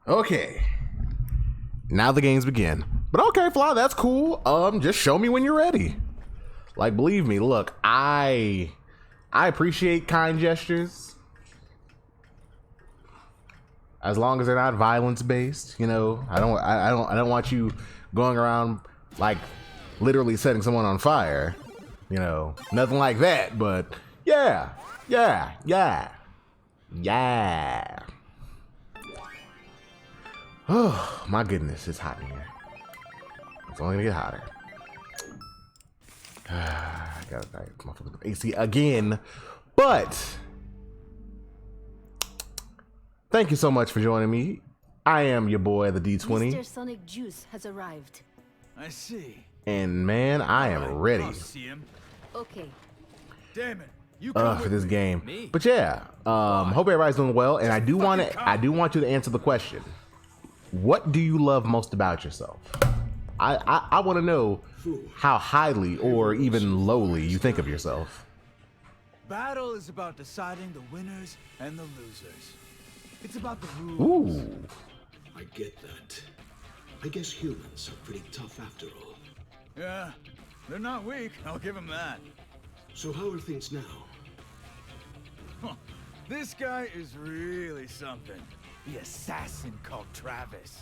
Okay. Now the games begin. But okay, Fly, that's cool. Just show me when you're ready. Like, believe me, look, I appreciate kind gestures. As long as they're not violence based, you know. I don't want you going around like literally setting someone on fire. You know, nothing like that, but yeah. Oh my goodness, it's hot in here. It's only gonna get hotter. I gotta motherfucker AC again, but thank you so much for joining me. I am your boy, the D20. Mr. Sonic Juice has arrived. I see. And man, I am ready. I'll see him. Okay. Damn it. You come For with this me. game. Me? But yeah, hope everybody's doing well. And I do want you to answer the question. What do you love most about yourself? I want to know how highly or even lowly you think of yourself. Battle is about deciding the winners and the losers. It's about the rules. Ooh. I get that. I guess humans are pretty tough after all. Yeah, they're not weak. I'll give them that. So how are things now? Huh. This guy is really something. The assassin called Travis.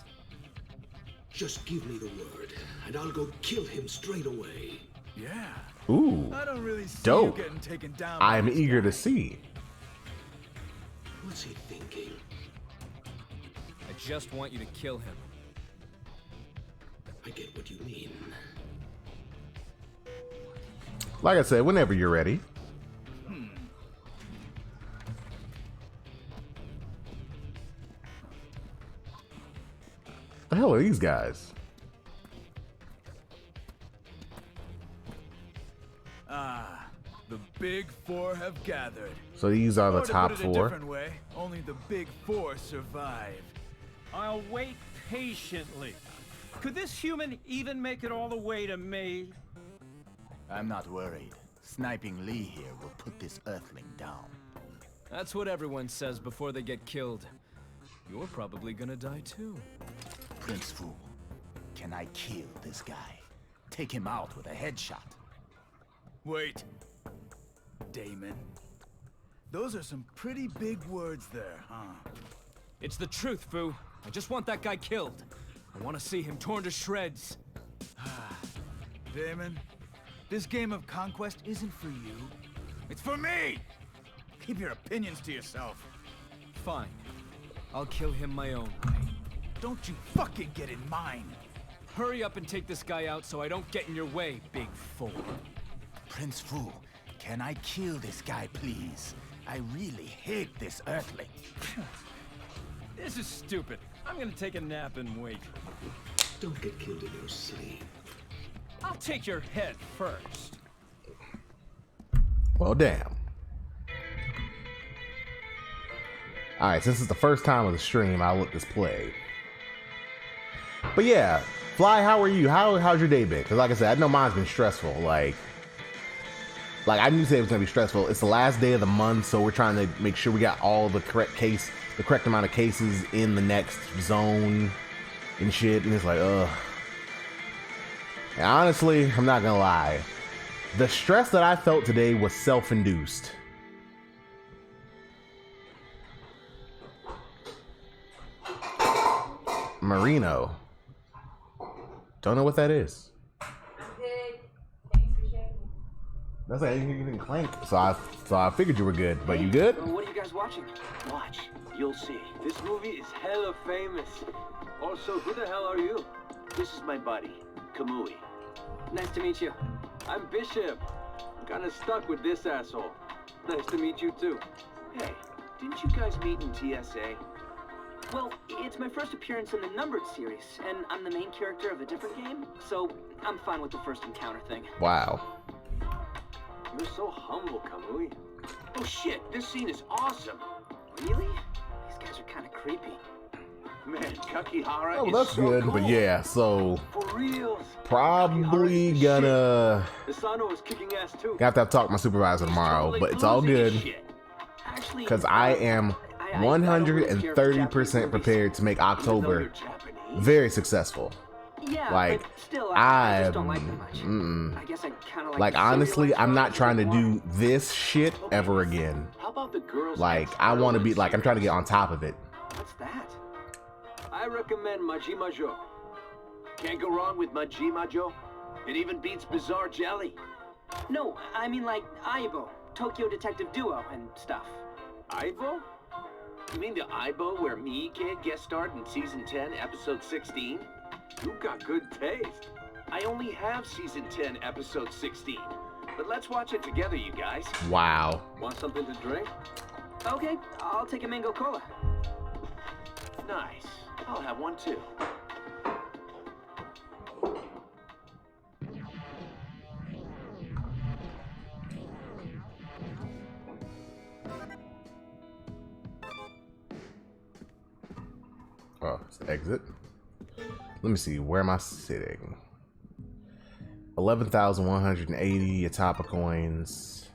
Just give me the word, and I'll go kill him straight away. Yeah. Ooh. I don't really see Dope. you getting taken down. I am by this eager guy. to see. What's he thinking? I just want you to kill him. I get what you mean. Like I said, whenever you're ready. The hell are these guys? Ah, the big four have gathered. So these are the Or to top put it a four. different way, only the big four survive. I'll wait patiently. Could this human even make it all the way to me? I'm not worried. Sniping Lee here will put this Earthling down. That's what everyone says before they get killed. You're probably gonna die too. Prince Fu, can I kill this guy? Take him out with a headshot. Wait. Damon. Those are some pretty big words there, huh? It's the truth, Fu. I just want that guy killed. I want to see him torn to shreds. Damon, this game of conquest isn't for you. It's for me! Keep your opinions to yourself. Fine. I'll kill him my own way. Don't you fucking get in mine. Hurry up and take this guy out so I don't get in your way, big fool. Prince Fu, can I kill this guy, please? I really hate this Earthling. This is stupid. I'm gonna take a nap and wait. Don't get killed in your sleep. I'll take your head first. Well, damn. Alright, since it's the first time of the stream, I'll let this play. But yeah, Fly, how are you? How's your day been? Because like I said, I know mine's been stressful. Like I knew today was gonna be stressful. It's the last day of the month, so we're trying to make sure we got all the correct amount of cases in the next zone and shit. And it's like, ugh. And honestly, I'm not gonna lie. The stress that I felt today was self-induced. Marino. Don't know what that is. I'm good. Thanks for checking. That's like you didn't clank. So I figured you were good. But you good? What are you guys watching? Watch. You'll see. This movie is hella famous. Also, who the hell are you? This is my buddy, Kamui. Nice to meet you. I'm Bishop. I'm kinda stuck with this asshole. Nice to meet you too. Hey, didn't you guys meet in TSA? Well, it's my first appearance in the numbered series, and I'm the main character of a different game, so I'm fine with the first encounter thing. Wow. You're so humble, Kamui. Oh shit, this scene is awesome. Really? These guys are kind of creepy. Man, Kakihara Oh, is that's so good. cool. But yeah, so For reals. probably Kakihara is gonna shit. Asano is kicking ass too. have to talk to my supervisor tomorrow, but it's all good Actually, because I am I don't really care for Japanese 130% movies. prepared to make Even though October you're Japanese. very successful. Yeah, Like, but still, I just don't I'm- like them much. I guess I kind of Like the honestly, serialized I'm not ones trying to a bit more. do this shit ever again. How about the girls? Like I want to be like I'm trying to get on top of it. What's that? I recommend Majima Jo. Can't go wrong with Majima Jo. It even beats Bizarre Jelly. No, I mean like Aibo, Tokyo Detective Duo and stuff. Aibo? You mean the Aibo where me kid guest starred in season 10, episode 16? You got good taste. I only have season 10, episode 16. But let's watch it together, you guys. Wow. Want something to drink? Okay, I'll take a mango cola. Nice. I'll have one too. Oh, it's exit. Let me see. Where am I sitting? 11,180 Yatapa coins.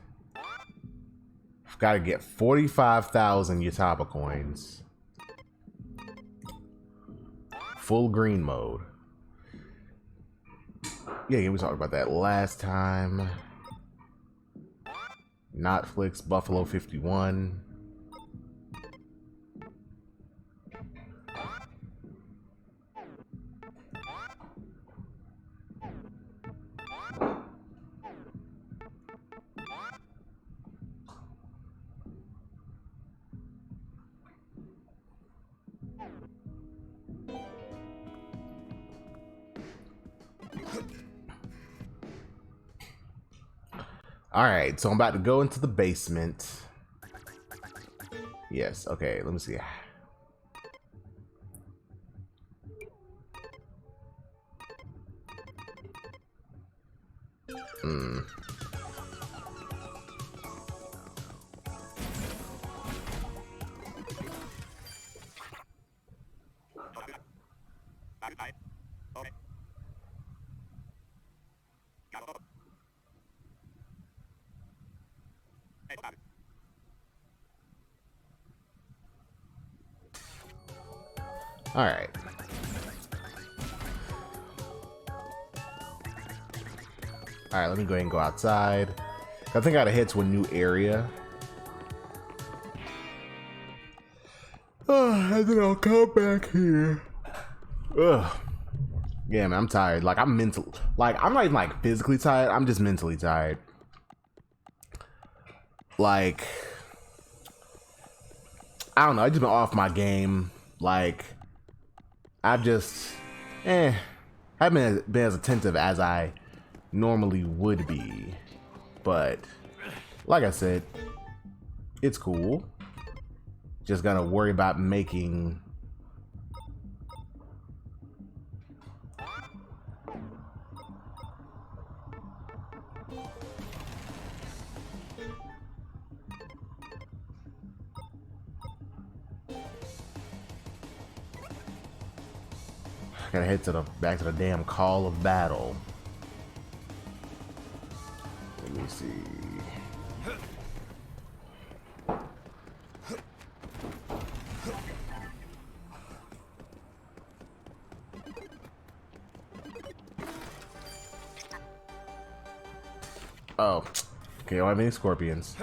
I've got to get 45,000 Yatapa coins. Full green mode. Yeah, we talked about that last time. Notflix, Buffalo 51. All right, so I'm about to go into the basement. Yes, okay, let me see. All right. All right, let me go ahead and go outside. I think I gotta head to a new area. And then I'll come back here. Ugh. Yeah, man, I'm tired. Like, I'm mental. Like, I'm not even, like, physically tired. I'm just mentally tired. Like, I don't know. I just been off my game. Like, I've just, haven't been as attentive as I normally would be. But, like I said, it's cool. Just gotta worry about making gotta head to the back to the damn call of battle. Let me see. Oh, okay, I don't have any scorpions.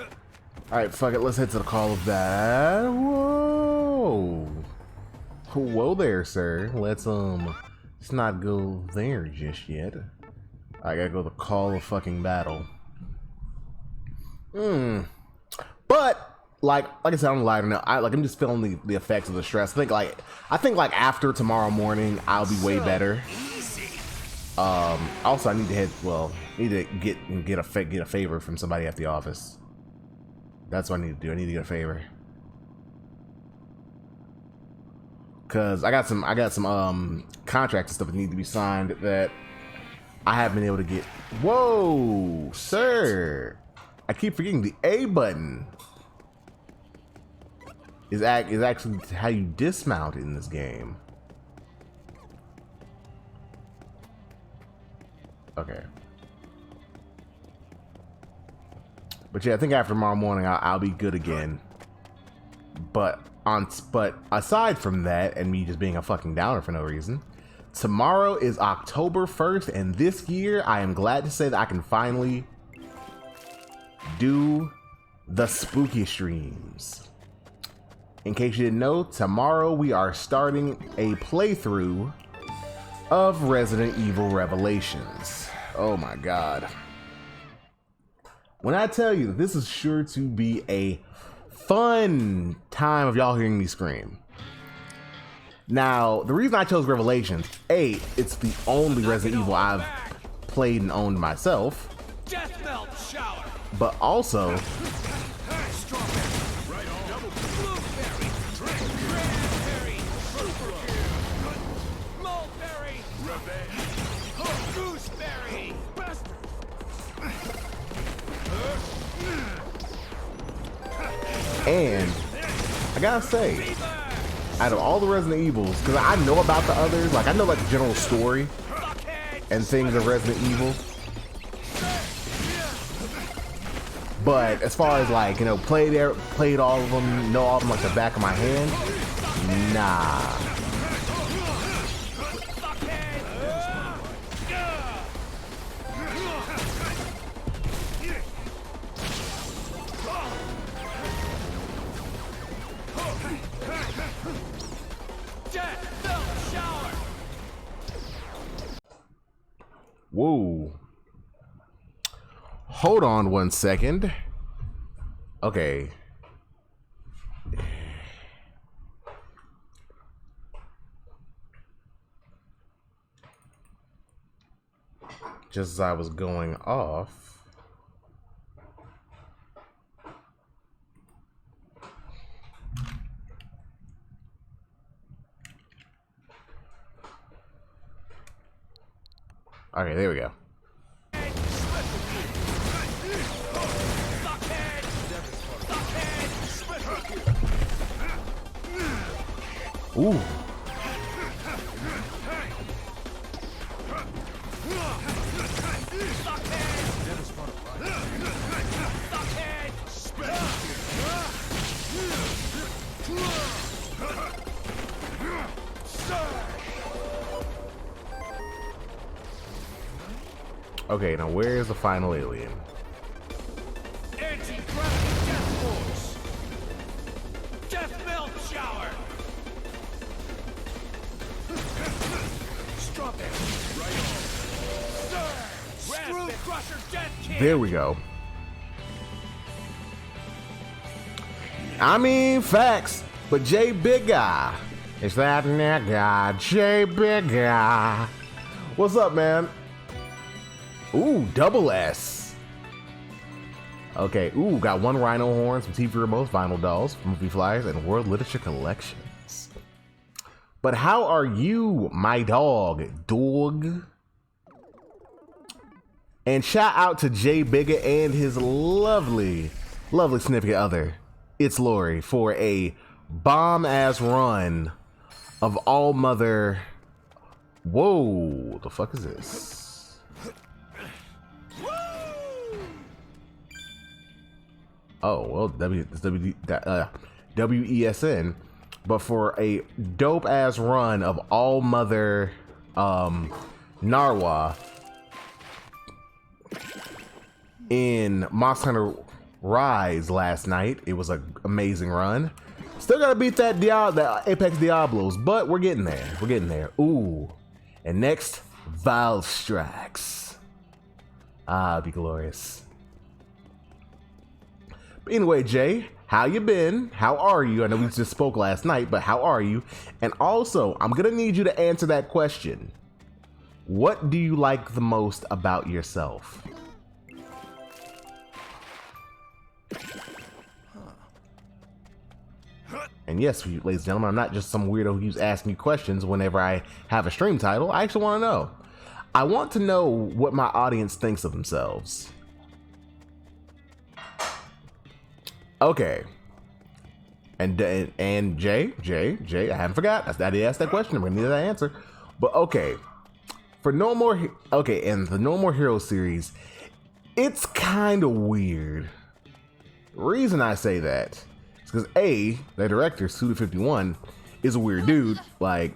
Alright, fuck it, let's head to the call of battle. Whoa. Whoa there, sir. Let's not go there just yet. I gotta go to the call of fucking battle. But like I said, I'm lighter now. I'm just feeling the effects of the stress. I think after tomorrow morning, I'll be way better. Also, I need to get a favor from somebody at the office. That's what I need to do. I need to get a favor. Cause I got some contracts and stuff that need to be signed that I haven't been able to get. Whoa, sir! I keep forgetting the A button. is actually how you dismount in this game. Okay. But yeah, I think after tomorrow morning I'll be good again. But aside from that, and me just being a fucking downer for no reason, tomorrow is October 1st, and this year I am glad to say that I can finally do the spooky streams. In case you didn't know, tomorrow we are starting a playthrough of Resident Evil Revelations. Oh my god. When I tell you that this is sure to be a fun time of y'all hearing me scream. Now, the reason I chose Revelations, A, it's the only Resident Evil I've played and owned myself. Death melt shower. But also, and I gotta say, out of all the Resident Evils, because I know about the others, like I know like the general story and things of Resident Evil, but as far as like, you know, played all of them, know all of them like the back of my hand, nah. Whoa. Hold on 1 second. Okay. Just as I was going off. Okay, there we go. Ooh. Okay, now where is the final alien? Anti-gravity death force. Death melt shower. Strawberry. Right on. Screw crusher death king. There we go. I mean, facts, but J Big Guy. It's that nigga, J Big Guy. What's up, man? Ooh, double S. Okay, ooh, got one rhino horn, some TV remotes, vinyl dolls, movie flyers, and world literature collections. But how are you, my dog? And shout out to Jay Bigga and his lovely, lovely significant other, It's Lori, for a bomb-ass run of All Mother. Whoa, the fuck is this? Oh, well, WESN, but for a dope-ass run of All Mother Narwa in Monster Hunter Rise last night. It was an amazing run. Still gotta beat that Apex Diablos, but we're getting there. We're getting there. Ooh. And next, Valve Strikes. Ah, it'd be glorious. But anyway, Jay, how you been? How are you? I know we just spoke last night, but how are you? And also, I'm gonna need you to answer that question. What do you like the most about yourself? And yes, ladies and gentlemen, I'm not just some weirdo who's asking me questions whenever I have a stream title. I actually want to know. I want to know what my audience thinks of themselves. Okay. And Jay, I haven't forgot. I asked that question. I'm gonna need that answer. But okay, for No More, in the No More Heroes series, it's kind of weird. The reason I say that is because the director Suda51 is a weird dude. Like,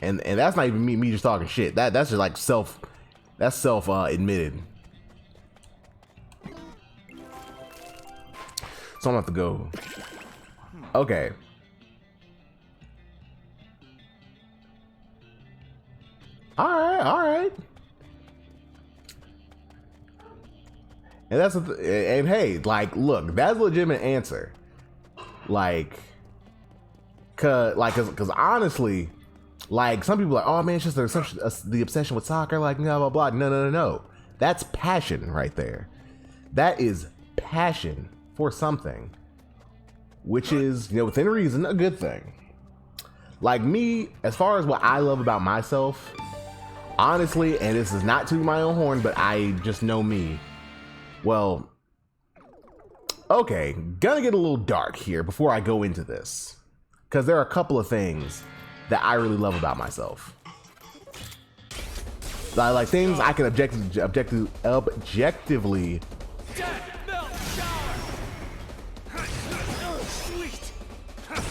and that's not even me just talking shit. That's just like self admitted. So I'm gonna have to go. Okay. All right. And and hey, like, look, that's a legitimate answer. Like, cause honestly, like, some people are like, oh man, it's just the obsession with soccer, like, blah blah blah. No. That's passion right there. That is passion for something, which is, within reason, a good thing. Like me, as far as what I love about myself, honestly, and this is not to my own horn, but I just know me. Well, okay, gonna get a little dark here before I go into this, because there are a couple of things that I really love about myself. Like things I can objectively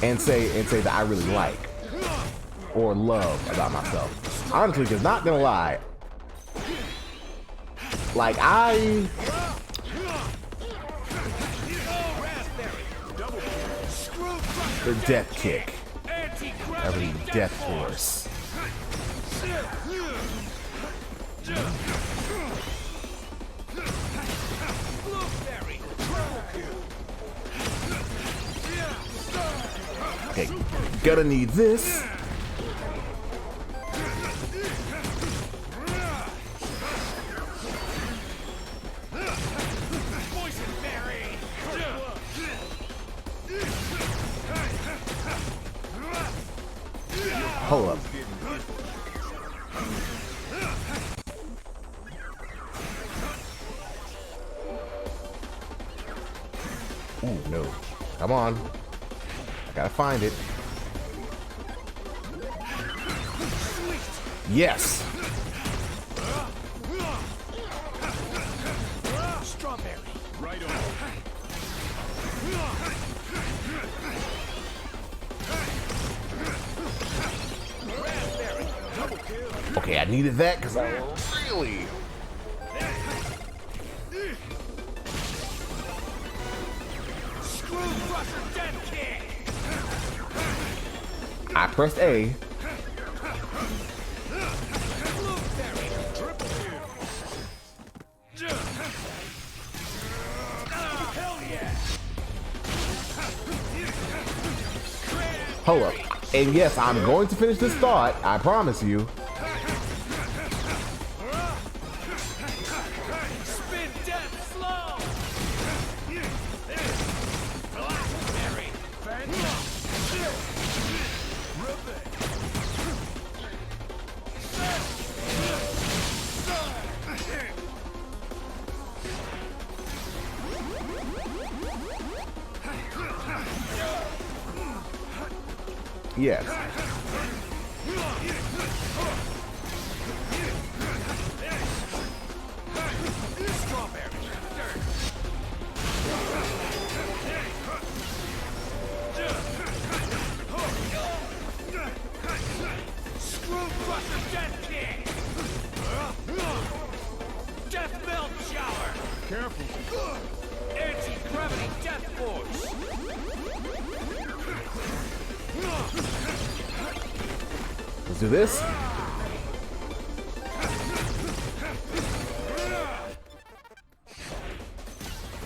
and say that I really like or love about myself. Honestly, because not gonna lie, like the death kick, every death force. Okay, gonna need this. Hold up. Ooh, no. Come on. I gotta find it. Yes. Strawberry. Right on. Okay, I needed that because I really. I pressed A. Hold up. And yes, I'm going to finish this thought. I promise you. Yes. Death melt shower. Careful. Anti-gravity death force. Let's do this.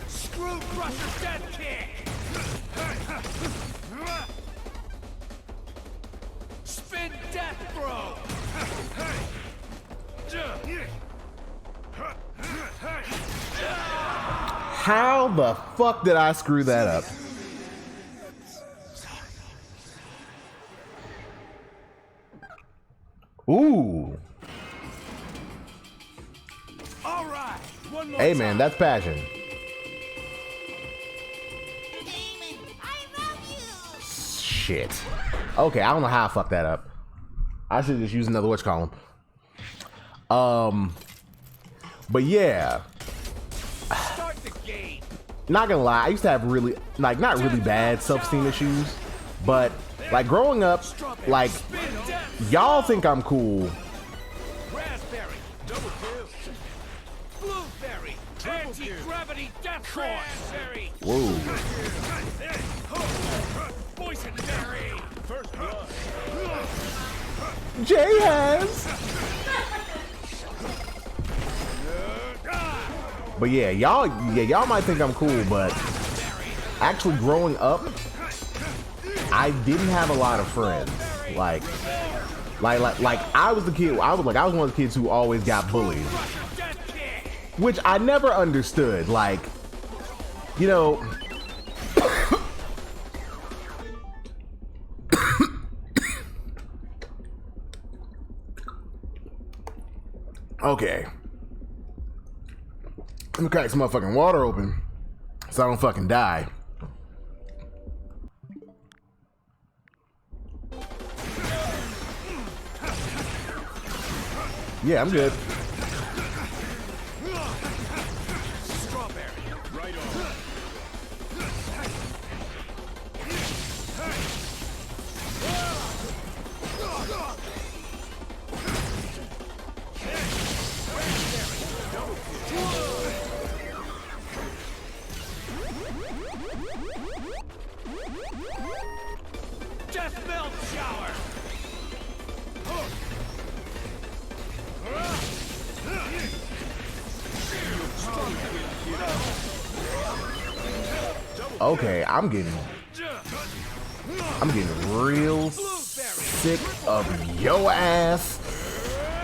Screw crusher death kick. Spin death throw. How the fuck did I screw that up? Ooh. All right. One more Hey time. man, that's passion. Demon, I shit. Okay, I don't know how I fucked that up. I should just use another whatchamacallit. But yeah. Start the game. Not gonna lie, I used to have really, like, not really bad self-esteem issues, but like growing up, like, y'all think I'm cool. Raspberry, double kill. Blueberry, anti-gravity death raspberry. Whoa. Boysenberry, first blood. Jay has. But yeah, y'all might think I'm cool, but actually growing up, I didn't have a lot of friends. Like I was the kid. I was one of the kids who always got bullied, which I never understood. Like, you know. Okay. Let me crack some motherfucking water open so I don't fucking die. Yeah, I'm good. Strawberry, right on. Death belt shower. Okay, I'm getting real sick of yo ass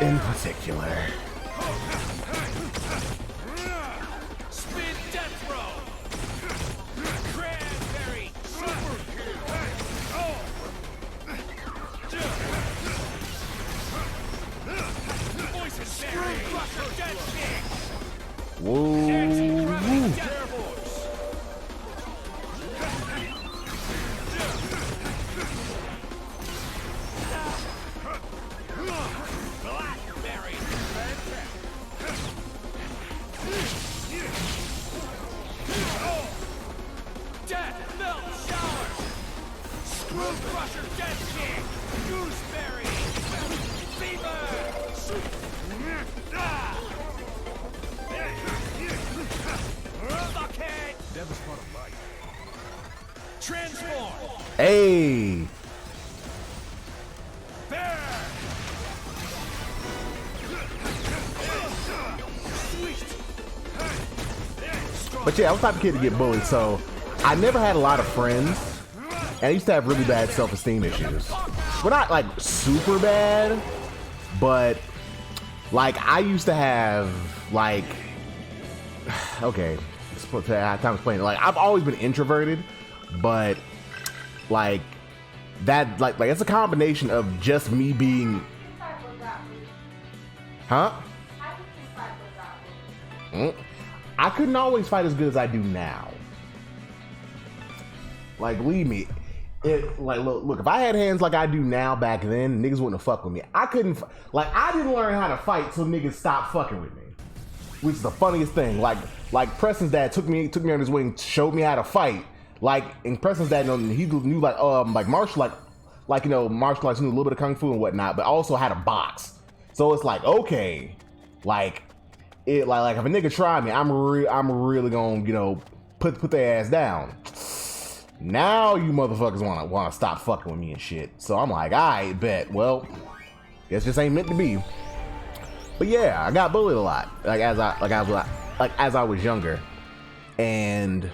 in particular. Spin death row. Cranberry, super Boysenberry, crusher, death kick. Whoa. Blackberry. Death melt shower. Screw crusher, death kick. Gooseberry. Fever. Blockhead. Never spot a bite. Transform. Hey. But yeah, I was the type of kid to get bullied, so I never had a lot of friends, and I used to have really bad self-esteem issues. Well, not like super bad, but like I used to have like, okay, I have time to explain it. Like I've always been introverted, but like that, like it's a combination of just me being, huh? I couldn't always fight as good as I do now. Like, believe me, look, if I had hands like I do now back then, niggas wouldn't have fucked with me. I couldn't, I didn't learn how to fight till niggas stopped fucking with me. Which is the funniest thing. Like Preston's dad took me on his wing, showed me how to fight. Like, and Preston's dad, he knew like martial, like, you know, martial arts, knew a little bit of kung fu and whatnot, but also how to box. So it's like, okay, like if a nigga try me, I'm really gonna, you know, put their ass down. Now you motherfuckers wanna stop fucking with me and shit. So I'm like, I bet. Well, guess this ain't meant to be. But yeah, I got bullied a lot. As I was younger. And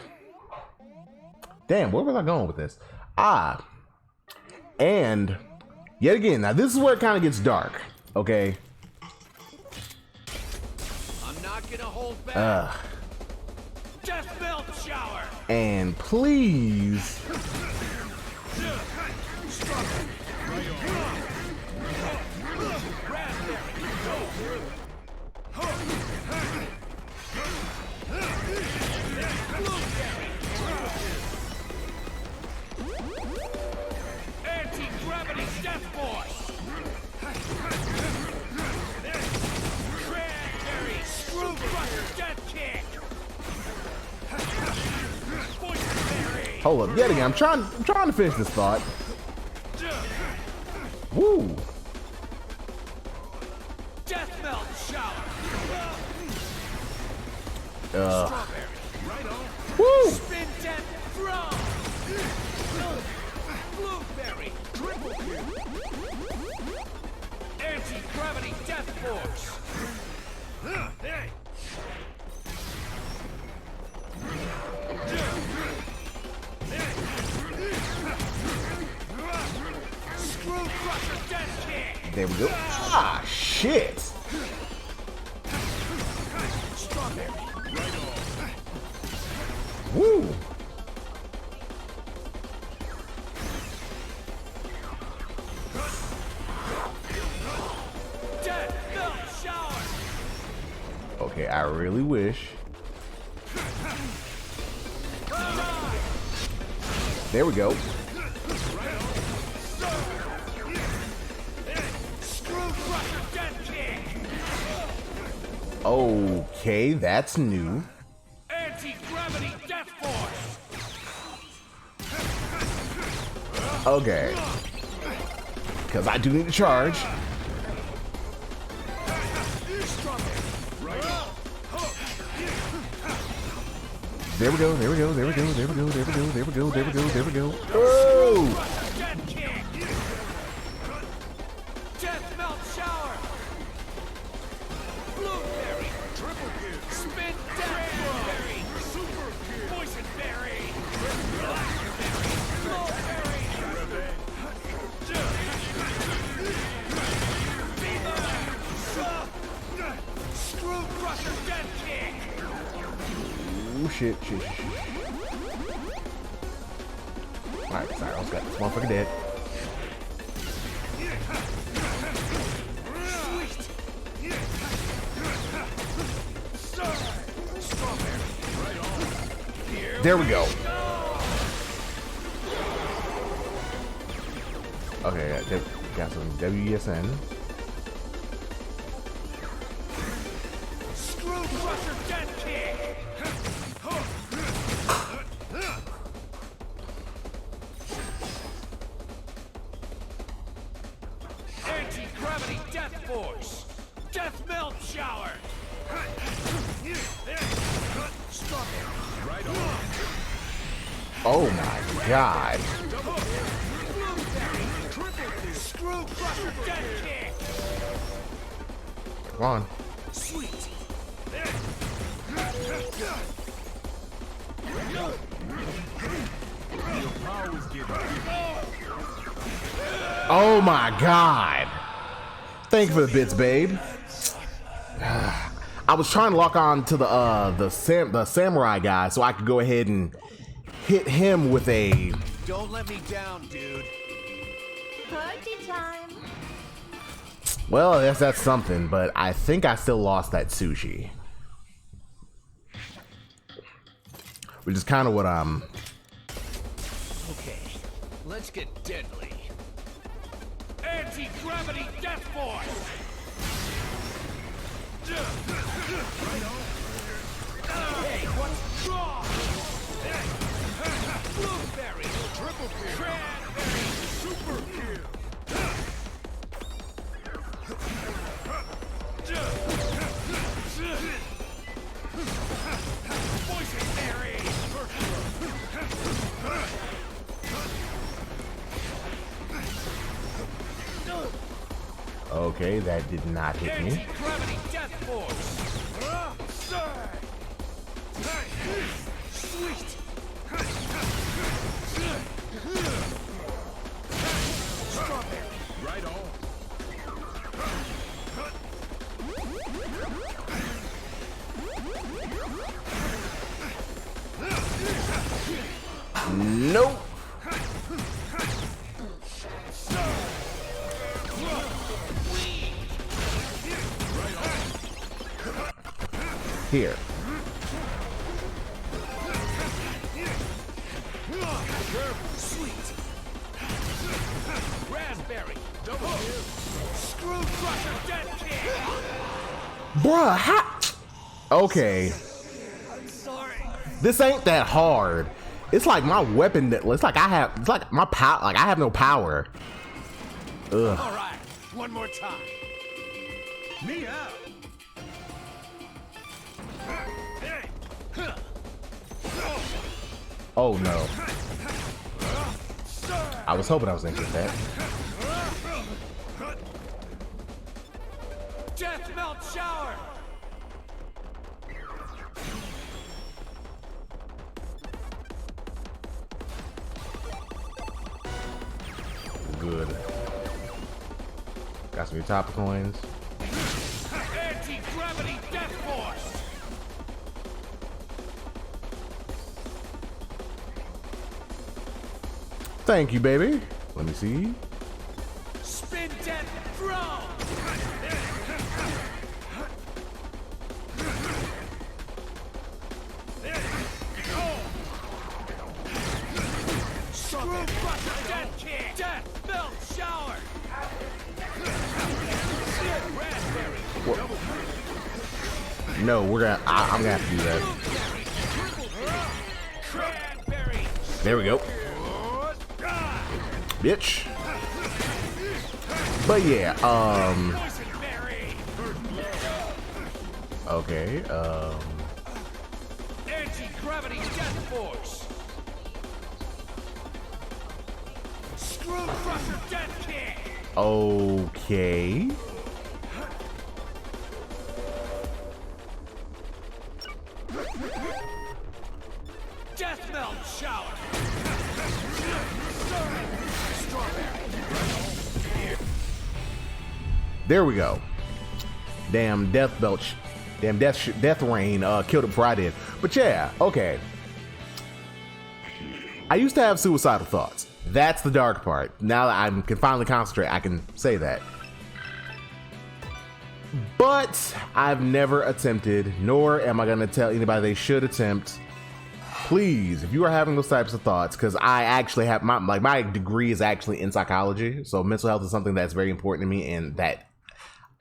damn, where was I going with this? And yet again, now this is where it kind of gets dark. Okay. I'm not gonna hold back. Death belt shower. And please. Hold up, yet again. I'm trying to finish this thought. Woo. Death melt shower. Woo. Spin death throw. Blueberry triple kill. Anti-gravity death force. Screw crusher death kick. There we go. Ah, shit. Strawberry. Woo. Death melt shower. Okay, I really wish. There we go. Screw crusher death kick. Okay, that's new. Anti-gravity death force. Okay. Because I do need to charge. There we go, there we go, there we go, there we go, there we go, there we go, there we go, there we go. Oh! Death kick. Death melt shower. Blueberry triple kill. Spin death berry. Super kill. Poison berry. Blackberry. Blueberry. Screw crusher death kick. Oh shit, shit, shit. Alright, sorry, I almost got this motherfucker dead. There we go. Okay, got some WSN. Screw crusher death kick. Anti-gravity death force. Death melt shower. Strawberry. Right on. Oh my god. Blueberry triple kill. Screw crusher death kick. Come on. Sweet. Oh my god. Thank you for the bits, babe. I was trying to lock on to the samurai guy so I could go ahead and hit him with a... Don't let me down, dude. Party time. Well, I guess that's something, but I think I still lost that sushi. Which is kind of what I'm... Okay, let's get deadly. Anti-gravity death force. Hey, what's wrong? Blueberry triple kill. Cranberry super kill. Poison berry. Okay, that did not hit me. Anti-gravity death force. Sweet. Strawberry. Right on. Nope. Here. Sweet. Raspberry. Double kill. Screw crusher death kick. Bruh, how... Okay. I'm sorry. This ain't that hard. It's like my weapon that it's like it's like my power, like I have no power. Ugh. All right, one more time. Me out. Oh no. I was hoping I was gonna get that. Death melt shower. Good. Got some new top coins. Anti-gravity death force. Thank you, baby. Let me see. Spin death throw. Screw crusher death kick. Death melt shower. No, we're gonna. I'm gonna have to do that. There we go, bitch. But yeah, okay, Anti-gravity death force. Screw crusher death kick. okay. Death melt shower. There we go. Damn death belch. Damn death rain killed it before I did. But yeah, okay. I used to have suicidal thoughts. That's the dark part. Now that I can finally concentrate, I can say that. But I've never attempted, nor am I gonna tell anybody they should attempt. Please, if you are having those types of thoughts, because I actually have my degree is actually in psychology, so mental health is something that's very important to me and that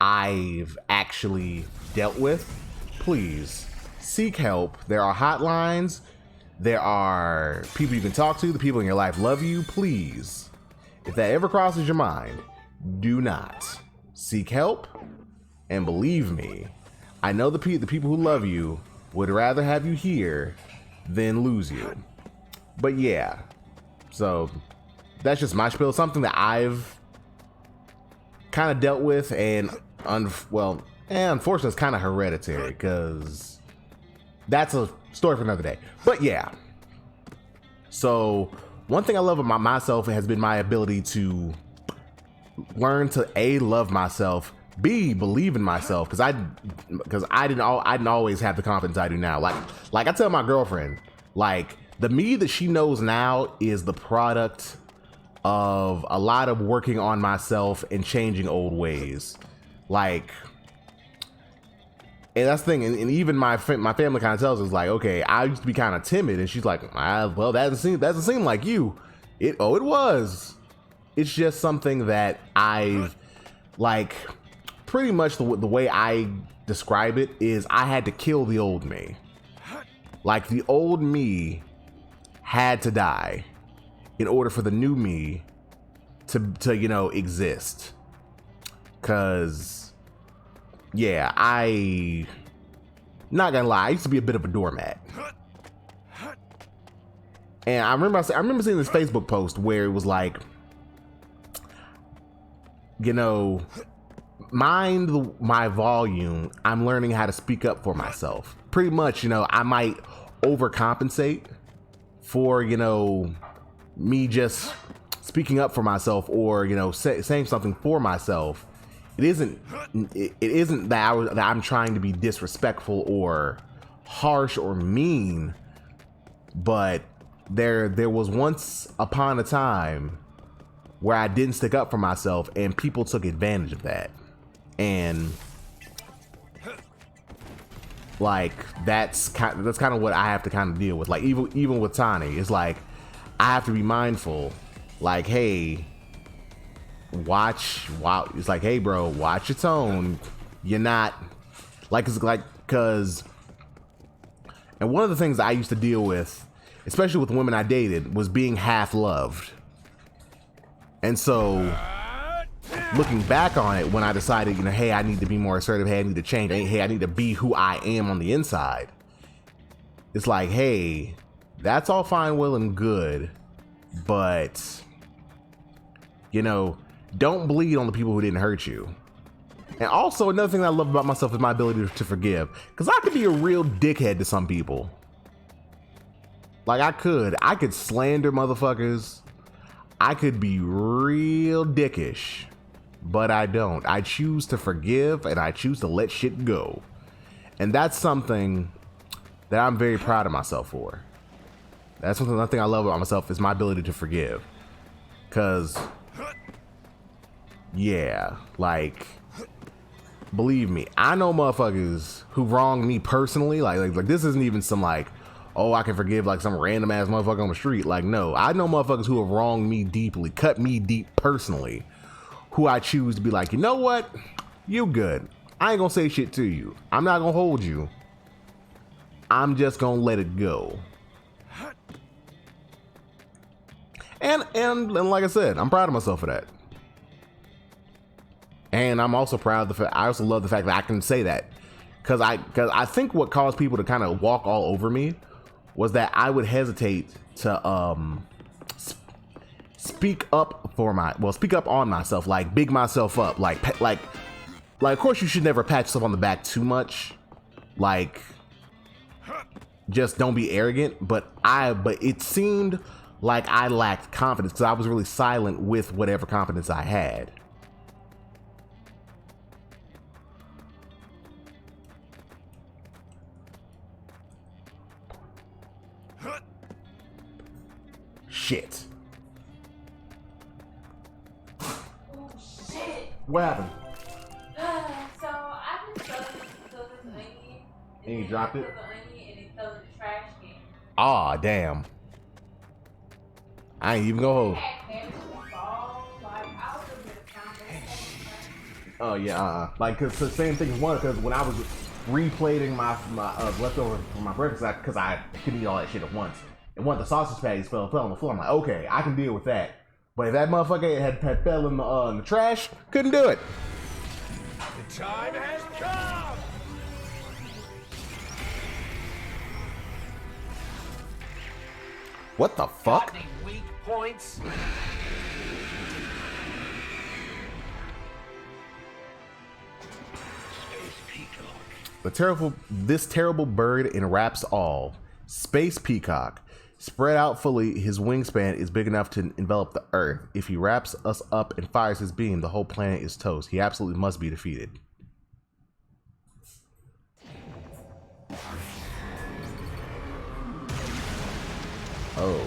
I've actually dealt with. Please seek help. There are hotlines. There are people you can talk to. The people in your life love you. Please, if that ever crosses your mind, do not seek help. And believe me, I know the people who love you would rather have you here than lose you. But yeah, so that's just my spiel. Something that I've kind of dealt with, and unfortunately, it's kind of hereditary, because that's a story for another day. But yeah, so one thing I love about myself has been my ability to learn to A, love myself, B, believe in myself, because I didn't always have the confidence I do now. Like I tell my girlfriend, like the me that she knows now is the product of a lot of working on myself and changing old ways. Like, and that's the thing, and even my family kind of tells us, like, okay, I used to be kind of timid, and she's like, well, that doesn't seem like you. It was. It's just something that I've, like, pretty much the way I describe it is I had to kill the old me. Like, the old me had to die in order for the new me to exist. Cause yeah, not gonna lie, I used to be a bit of a doormat. And I remember seeing this Facebook post where it was like, mind my volume, I'm learning how to speak up for myself. Pretty much, I might overcompensate for, me just speaking up for myself or, saying something for myself. It isn't that I'm trying to be disrespectful or harsh or mean, but there was once upon a time where I didn't stick up for myself and people took advantage of that. And like that's kind of what I have to kind of deal with. Like even with Tani, it's like I have to be mindful. Like, hey, it's like, hey, bro, watch your tone. You're not like, it's like, cause, and one of the things I used to deal with especially with women I dated, was being half loved. And so looking back on it, when I decided, you know, hey, I need to be more assertive, hey, I need to change, hey, I need to be who I am on the inside, it's like, hey, that's all fine, well, and good, but, you know, don't bleed on the people who didn't hurt you. And also, another thing that I love about myself is my ability to forgive, because I could be a real dickhead to some people. Like, I could slander motherfuckers, I could be real dickish, but I don't. I choose to forgive, and I choose to let shit go. And that's something that I'm very proud of myself for. That's another thing I love about myself is my ability to forgive. Cause, yeah, like, believe me, I know motherfuckers who wronged me personally. Like this isn't even some like, oh, I can forgive like some random ass motherfucker on the street. Like, no, I know motherfuckers who have wronged me deeply, cut me deep personally, who I choose to be like, you know what? You good. I ain't gonna say shit to you. I'm not gonna hold you. I'm just gonna let it go. And like I said, I'm proud of myself for that. And I'm also proud of the fact, I also love the fact that I can say that. Cause I think what caused people to kind of walk all over me was that I would hesitate to speak up on myself, like big myself up, like of course you should never pat yourself on the back too much. Like, just don't be arrogant, but it seemed like I lacked confidence because I was really silent with whatever confidence I had. Shit. Oh, shit. What happened? So I just fell this onion. And you dropped it? The onion and it fell in the trash can. Aw, damn. I ain't even gonna hold. Oh yeah, like cause the same thing as one, because when I was replating my leftover from my breakfast, because I couldn't eat all that shit at once, and one of the sausage patties fell on the floor. I'm like, okay, I can deal with that. But if that motherfucker had fell in the trash, couldn't do it. The time has come. What the fuck? Got any weak points? This terrible bird enwraps all. Space Peacock. Spread out fully, his wingspan is big enough to envelop the Earth. If he wraps us up and fires his beam, the whole planet is toast. He absolutely must be defeated. Oh.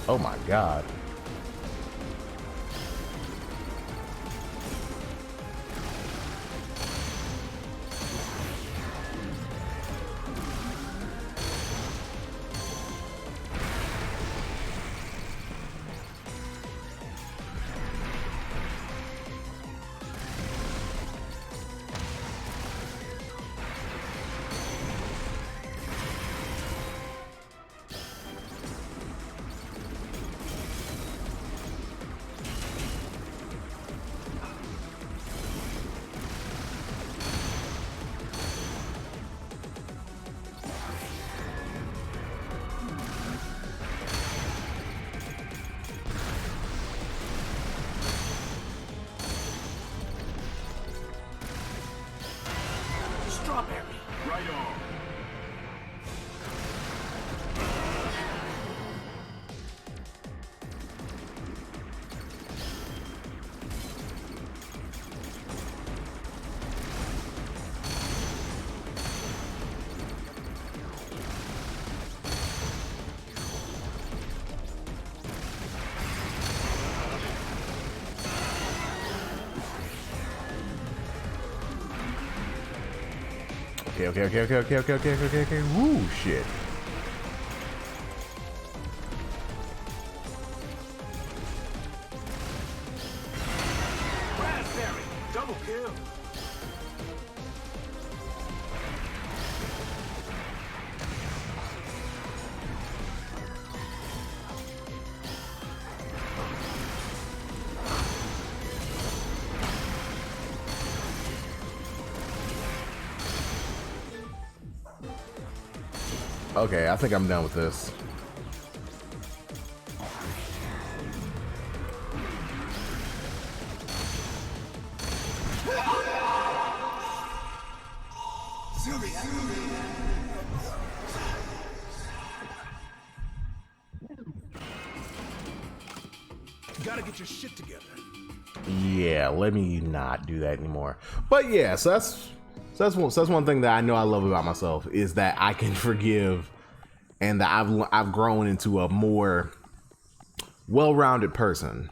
Oh my God. Okay. Woo, shit. Raspberry, double kill. Okay, I think I'm done with this. You gotta get your shit together. Yeah, let me not do that anymore. But yeah, so that's one thing that I know I love about myself is that I can forgive, and that I've grown into a more well-rounded person.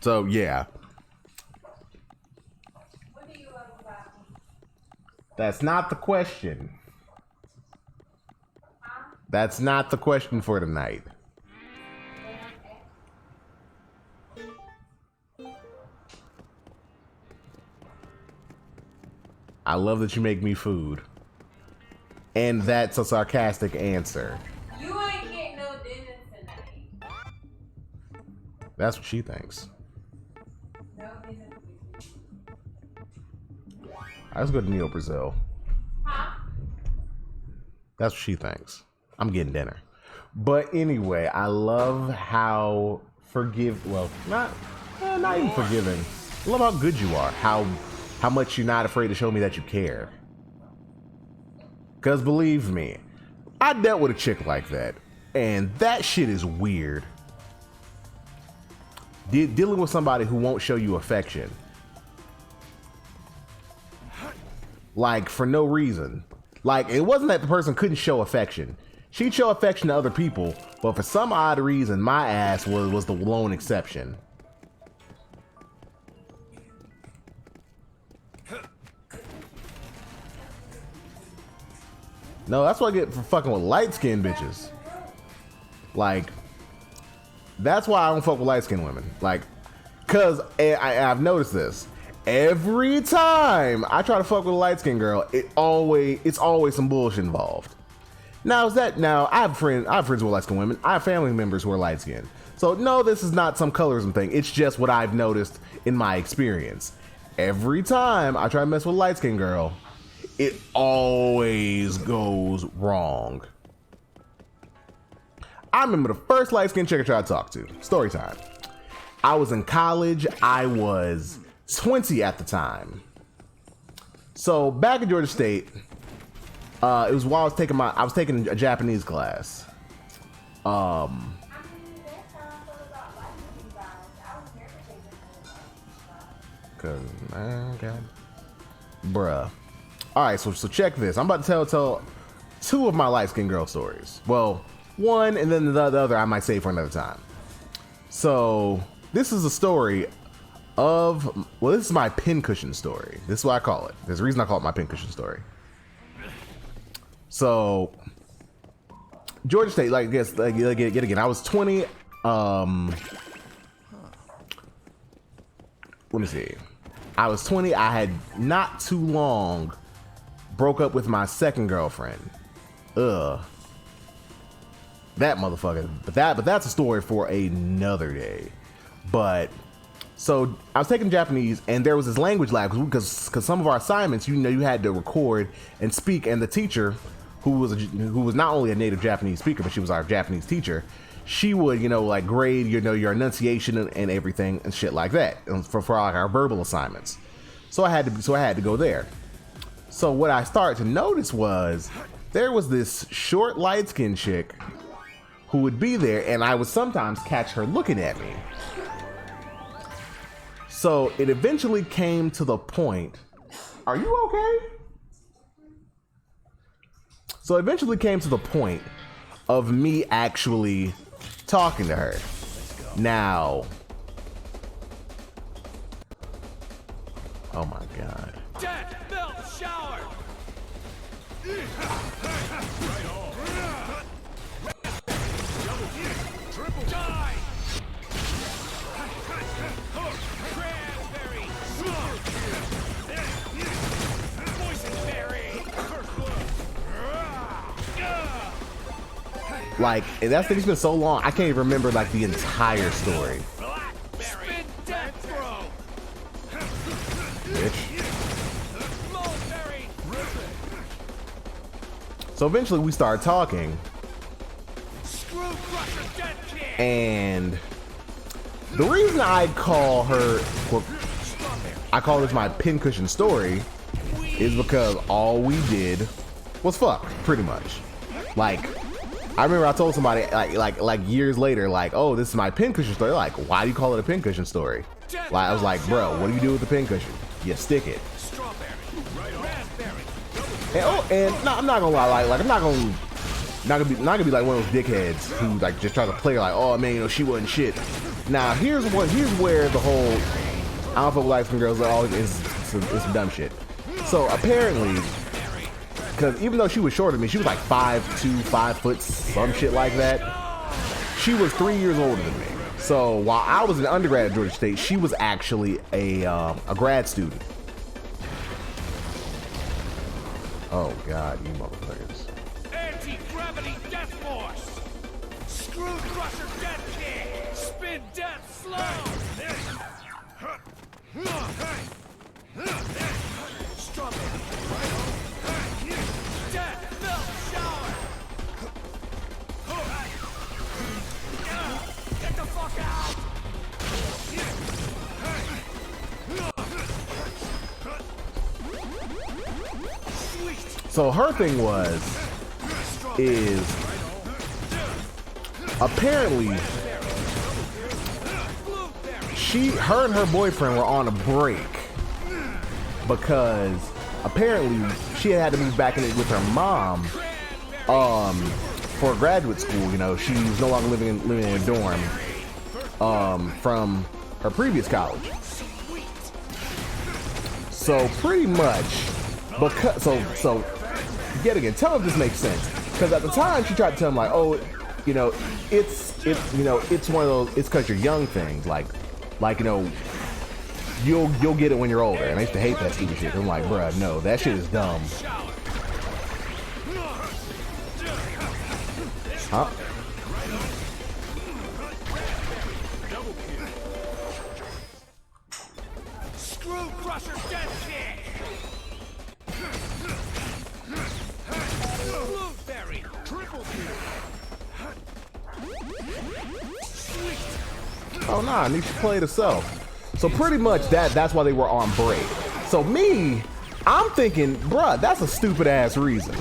So yeah. What do you love about me? That's not the question. That's not the question for tonight. I love that you make me food. And that's a sarcastic answer. You ain't getting no dinner tonight. That's what she thinks. No dinner for you. Let's go to Neo Brazil. Huh? That's what she thinks. I'm getting dinner. But anyway, I love how not even forgiving. I love how good you are. How much you're not afraid to show me that you care. Because believe me, I dealt with a chick like that. And that shit is weird. Dealing with somebody who won't show you affection. Like, for no reason. Like, it wasn't that the person couldn't show affection. She'd show affection to other people, but for some odd reason, my ass was the lone exception. No, that's what I get for fucking with light-skinned bitches. Like, that's why I don't fuck with light-skinned women. Like, cause I've noticed this. Every time I try to fuck with a light-skinned girl, it's always some bullshit involved. Now I have friends with light-skinned women. I have family members who are light-skinned. So no, this is not some colorism thing. It's just what I've noticed in my experience. Every time I try to mess with a light-skinned girl, it always goes wrong. I remember the first light-skinned chick I tried to talk to. Story time. I was in college. I was 20 at the time. So back in Georgia State, it was while I was taking a Japanese class. Cause man, God, bruh. All right, so check this. I'm about to tell two of my light-skinned girl stories. Well, one and then the other I might save for another time. So this is a story of, well, this is my pincushion story. This is what I call it. There's a reason I call it my pincushion story. So Georgia State, like, yet again, I was 20. Let me see. I was 20. I had not too long broke up with my second girlfriend. That motherfucker. But that's a story for another day. But so I was taking Japanese, and there was this language lab because some of our assignments, you had to record and speak, and the teacher, who was not only a native Japanese speaker, but she was our Japanese teacher. She would, like grade, your enunciation and everything and shit like that for like our verbal assignments. So I had to go there. So what I started to notice was there was this short, light-skinned chick who would be there, and I would sometimes catch her looking at me. So it eventually came to the point. Are you okay? So it eventually came to the point of me actually talking to her. Now, oh my God. Dad, Like, and that's it's been so long, I can't even remember like the entire story. Bitch. So eventually we started talking, and the reason I call her, well, I call this my pincushion story, is because all we did was fuck, pretty much. Like, I remember I told somebody like years later, like, oh, this is my pincushion story. Like, why do you call it a pincushion story? Like, I was like, bro, what do you do with the pincushion? You stick it. And no, I'm not gonna lie, like I'm not gonna be like one of those dickheads who like just try to play like, oh man, you know, she wasn't shit. Now here's where the whole I don't fuck with light skin girls at all is some dumb shit. So apparently, because even though she was shorter than me, she was like 5'2", 5 foot, some shit like that. She was 3 years older than me. So while I was an undergrad at Georgia State, she was actually a grad student. Oh God, you motherfuckers. Anti-gravity death force! Screw crusher death kick! Spin death slow! Strawberry, death milk shower! Get the fuck out! So her thing is apparently her and her boyfriend were on a break because apparently she had to move back in with her mom for graduate school. You know, she's no longer living in a dorm from her previous college. So pretty much because so yet again, tell if this makes sense. Because at the time she tried to tell him like, oh, you know, it's one of those, it's because you're young things, like you know, you'll get it when you're older. And I used to hate that stupid shit. I'm like, bruh, no, that shit is dumb. Huh? Screw crusher death kick! Blueberry triple kill! Oh nah, she played herself. So pretty much that's why they were on break. So me, I'm thinking, bruh, that's a stupid ass reason.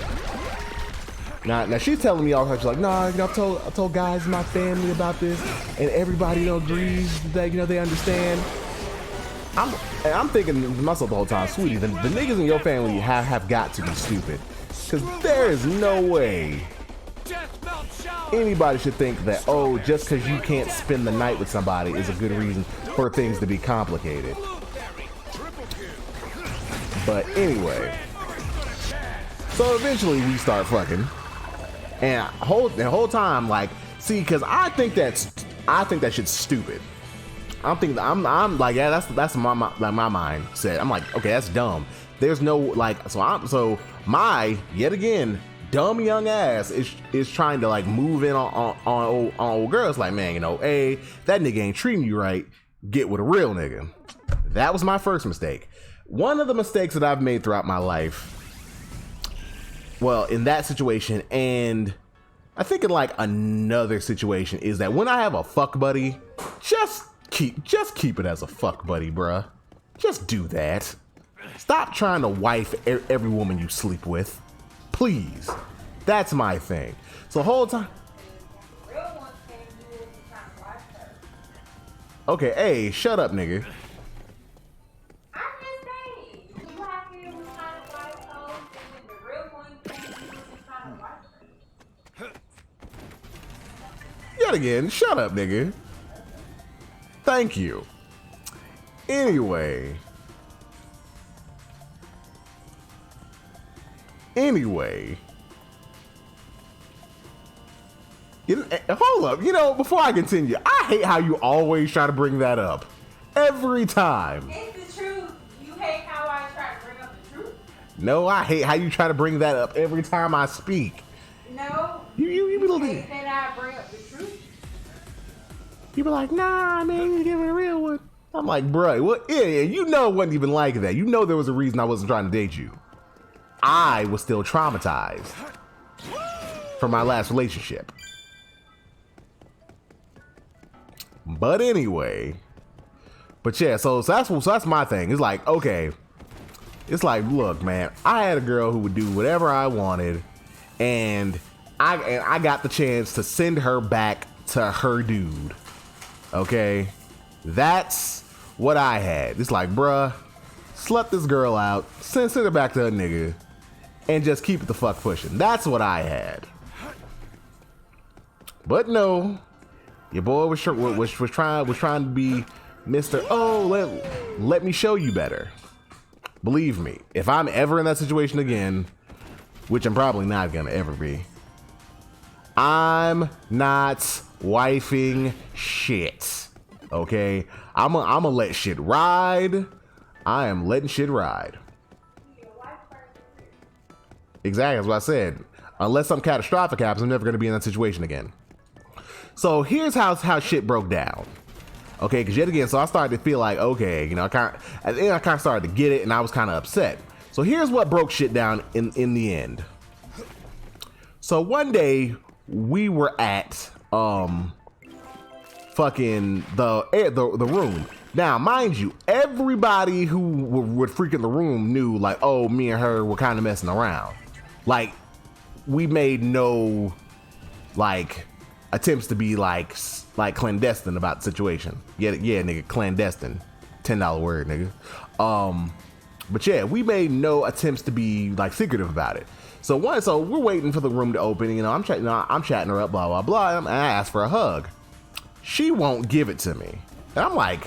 Now she's telling me all her, she's like, nah, you know, I told guys in my family about this, and everybody, you know, agrees that, you know, they understand. I'm thinking to myself the whole time, sweetie, the niggas in your family have got to be stupid, because there is no way anybody should think that, oh, just because you can't spend the night with somebody is a good reason for things to be complicated. But anyway, so eventually we start fucking, and the whole time, like, see, because I think that shit's stupid. I'm like, yeah, that's my mindset. I'm like, okay, that's dumb. There's no, like, so my yet again dumb young ass is trying to like move in on old girls. Like, man, you know, hey, that nigga ain't treating you right. Get with a real nigga. That was my first mistake. One of the mistakes that I've made throughout my life, well, in that situation, and I think in like another situation, is that when I have a fuck buddy, just keep it as a fuck buddy, bruh. Just do that. Stop trying to wife every woman you sleep with. Please. That's my thing. So the whole time. Okay, hey, shut up, nigga. Yet again, shut up, nigga. Thank you. Anyway. Hold up. You know, before I continue, I hate how you always try to bring that up. Every time. It's the truth. You hate how I try to bring up the truth? No, I hate how you try to bring that up every time I speak. No, You be like, Can I bring up the truth? you be like, nah, man, you give it a real one. I'm like, bro, what? Yeah, you know it wasn't even like that. You know there was a reason I wasn't trying to date you. I was still traumatized from my last relationship. But anyway, but yeah, so that's my thing. It's like, okay, it's like, look, man, I had a girl who would do whatever I wanted, and I got the chance to send her back to her dude. Okay, that's what I had. It's like, bruh, slept this girl out, send her back to her nigga, and just keep it the fuck pushing. That's what I had. But no, your boy was trying to be Mr. Oh, let me show you better. Believe me, if I'm ever in that situation again, which I'm probably not gonna ever be, I'm not wifing shit. Okay, I'm gonna let shit ride. I am letting shit ride. Exactly, that's what I said. Unless something catastrophic happens, I'm never gonna be in that situation again. So here's how shit broke down. Okay, because yet again, so I started to feel like, okay, you know, I kind of started to get it, and I was kind of upset. So here's what broke shit down in the end. So one day we were at fucking the room. Now, mind you, everybody who would freak in the room knew, like, oh, me and her were kind of messing around. Like, we made no like attempts to be like clandestine about the situation. Yeah, nigga, clandestine. $10 word, nigga. But yeah, we made no attempts to be like secretive about it. So we're waiting for the room to open. You know, I'm chatting her up, blah blah blah. And I asked for a hug. She won't give it to me, and I'm like,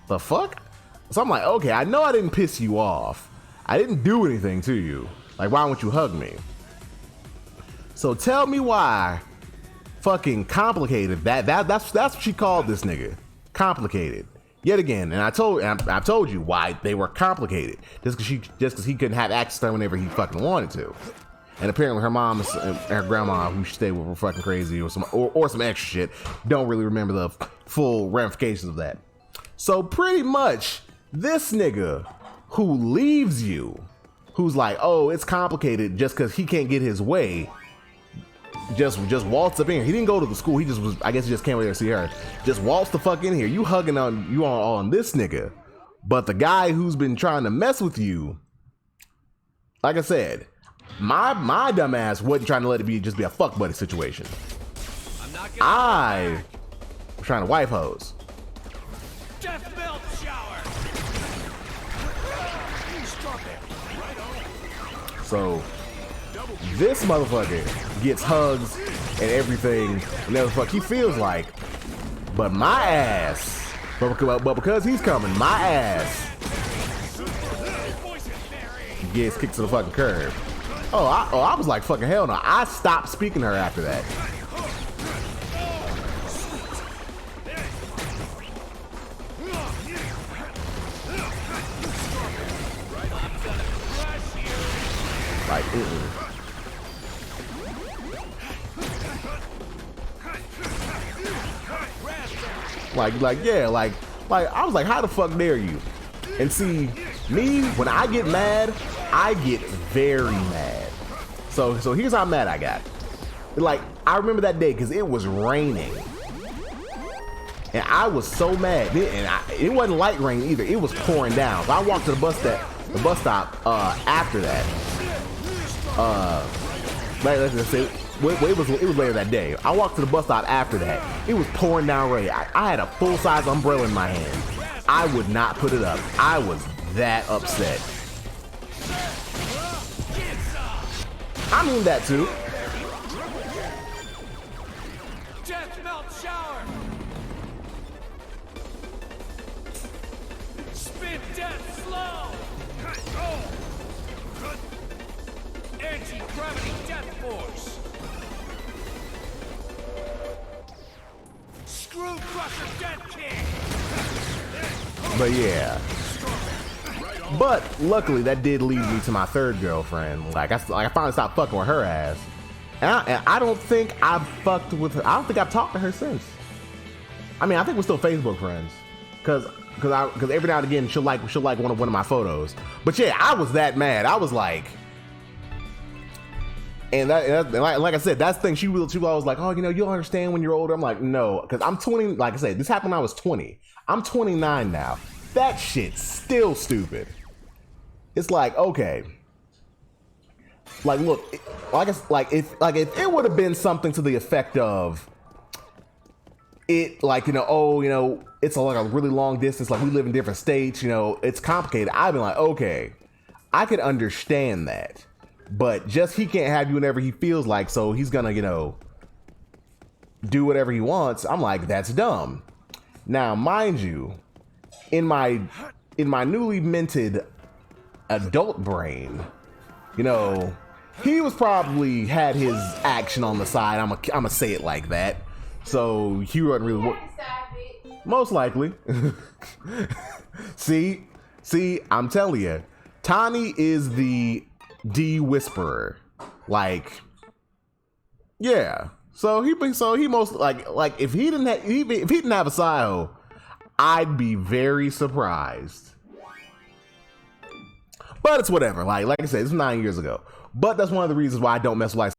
the fuck? So I'm like, okay, I know I didn't piss you off. I didn't do anything to you. Like, why won't you hug me? So tell me why. Fucking complicated. That's what she called this nigga. Complicated. Yet again, and I've told you why they were complicated. Just because he couldn't have access to her whenever he fucking wanted to. And apparently her mom and her grandma, who she stayed with, were fucking crazy or some extra shit. Don't really remember the full ramifications of that. So pretty much, this nigga who leaves you, who's like, oh, it's complicated just because he can't get his way, just waltz up in here. He didn't go to the school. He just was, I guess he just came over there to see her. Just waltz the fuck in here. You hugging on this nigga. But the guy who's been trying to mess with you, like I said, my dumb ass wasn't trying to let it just be a fuck buddy situation. I was trying to wife hose. Death melt shower. So this motherfucker gets hugs and everything, whatever the fuck he feels like. But my ass, but because he's coming, my ass gets kicked to the fucking curb. I was like, fucking hell no. I stopped speaking to her after that. Like, I was like, how the fuck dare you? And see, me, when I get mad, I get very mad. So here's how mad I got. Like, I remember that day because it was raining. And I was so mad. And it wasn't light rain either. It was pouring down. So I walked to the bus stop after that. Let's just say, it was later that day. I walked to the bus stop after that. It was pouring down rain. I had a full-size umbrella in my hand. I would not put it up. I was that upset. I mean that too. Death melt shower. Spin death slow. Anti-gravity death force. Screw crusher death kick. But yeah. But luckily that did lead me to my third girlfriend. Like I finally stopped fucking with her ass. And I don't think I've fucked with her. I don't think I've talked to her since. I mean, I think we're still Facebook friends, cause every now and again she'll like one of my photos. But yeah, I was that mad. I was like, and like I said, that's the thing. She was always like, oh, you know, you'll understand when you're older. I'm like, no, because I'm 20. Like I said, this happened when I was 20. I'm 29 now. That shit's still stupid. It's like, okay, like look, if it would have been something to the effect of it, like, you know, oh, you know, it's like a really long distance, like we live in different states, you know, it's complicated. I'd be like, okay, I could understand that, but just he can't have you whenever he feels like, so he's gonna, you know, do whatever he wants. I'm like, that's dumb. Now, mind you, in my newly minted adult brain, you know, he was probably had his action on the side. I'm gonna say it like that. So he wasn't really most likely. see, I'm telling you, Tani is the D whisperer. Like, yeah. So he most like if he didn't have a Sayo, I'd be very surprised. But it's whatever. Like I said, it's 9 years ago. But that's one of the reasons why I don't mess with like